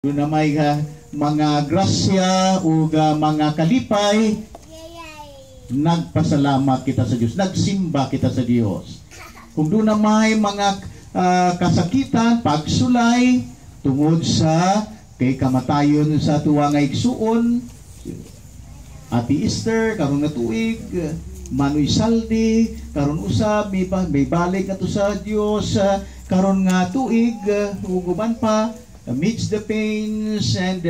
na may mga grasya o mga kalipay, nagpasalamat kita sa Diyos, nagsimba kita sa Diyos. Kung doon na may mga kasakitan, pagsulay, tungod sa kay kamatayon sa tuwang igsuon, Ati Easter, karon na tuig, Manoy Saldi, karon usab, may balik na to sa Diyos, karon nga tuig, uguban pa, amidst the pains and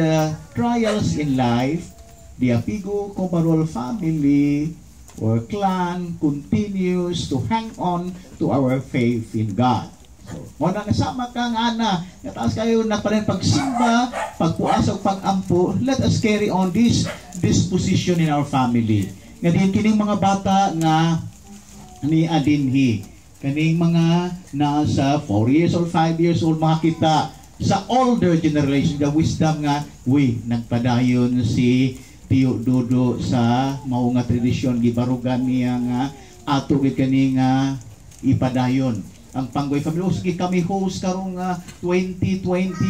trials in life, the Apigo Cobarol family or clan continues to hang on to our faith in God. So, muna kasama kang ana, nataas kayo na pa rin pagsimba, pagpuasok, pagampo, let us carry on this disposition in our family. Nga din kining mga bata nga ni adinhi, kaning mga nasa 4 years old, 5 years old, makakita sa older generation, the wisdom nga, nagpadayon si Tio Dodo sa mao nga tradisyon, gibarugan niya nga ato kani nga ipadayon ang Pangoy family. Sige kami host karong 2023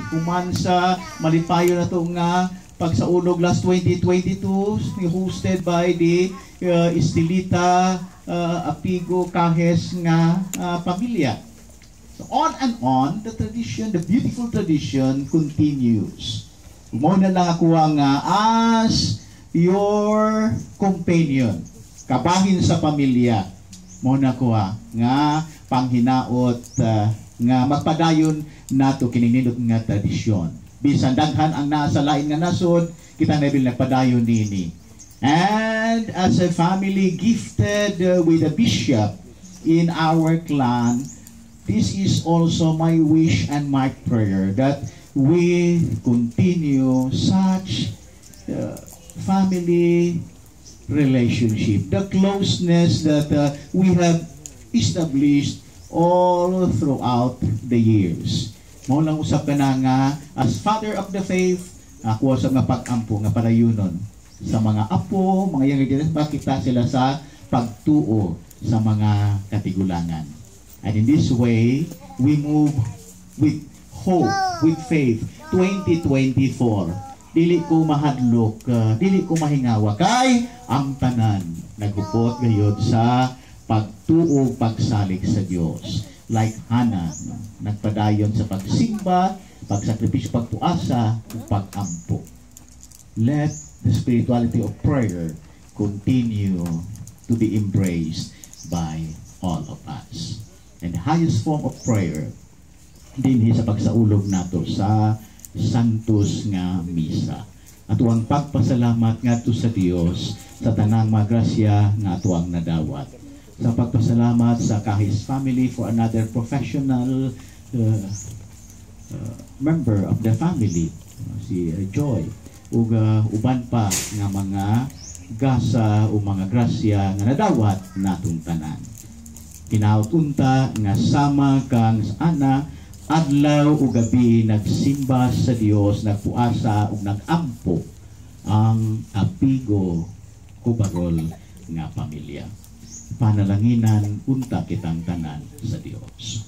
kuman sa malipayon na to nga pagsaulog last 2022, hosted by the Estelita Apigo Cajes nga pamilya. So on and on, the tradition, the beautiful tradition continues. Muna lang ako nga as your companion, kabahin sa pamilya. Muna ko nga panghinaot nga magpadayon nato kininindot nga tradisyon. Bisan daghan ang nasa lain nga nasod, kita na bil nagpadayon nini. And as a family gifted with a bishop in our clan, this is also my wish and my prayer that we continue such family relationship, the closeness that we have established all throughout the years. Mao lang usap ka na nga as father of the faith, ako sa nga pag-ampo nga padayunon sa mga apo, mga young adults, makita sila sa pagtuo sa mga katigulangan. And in this way, we move with hope, with faith. 2024. Dili ko mahadlok, dili ko mahingawa kay ang tanan nagupot gayud sa pagtuo, pagsalig sa Dios. Like Hannah, nagpadayon sa pagsimba, pagsakripisyo, pagpuasa, pagampo. Let the spirituality of prayer continue to be embraced by all of us. And the highest form of prayer dinhi sa pagsaulog nato sa Santos nga Misa. Ato ang pagpasalamat ngadto sa Dios sa tanang mga grasya nga ato ang nadawat. Sa pagpasalamat sa Kahis family for another professional member of the family, si Joy, ug uban pa nga mga gasa o mga grasya nga nadawat natong tanan. Kinaut-unta nga sama kang ana adlaw o gabi nagsimba sa Dios, nagpuasa ug nagampo ang Apigo Cobarol nga pamilya. Panalanginan unta kitang tanan sa Dios.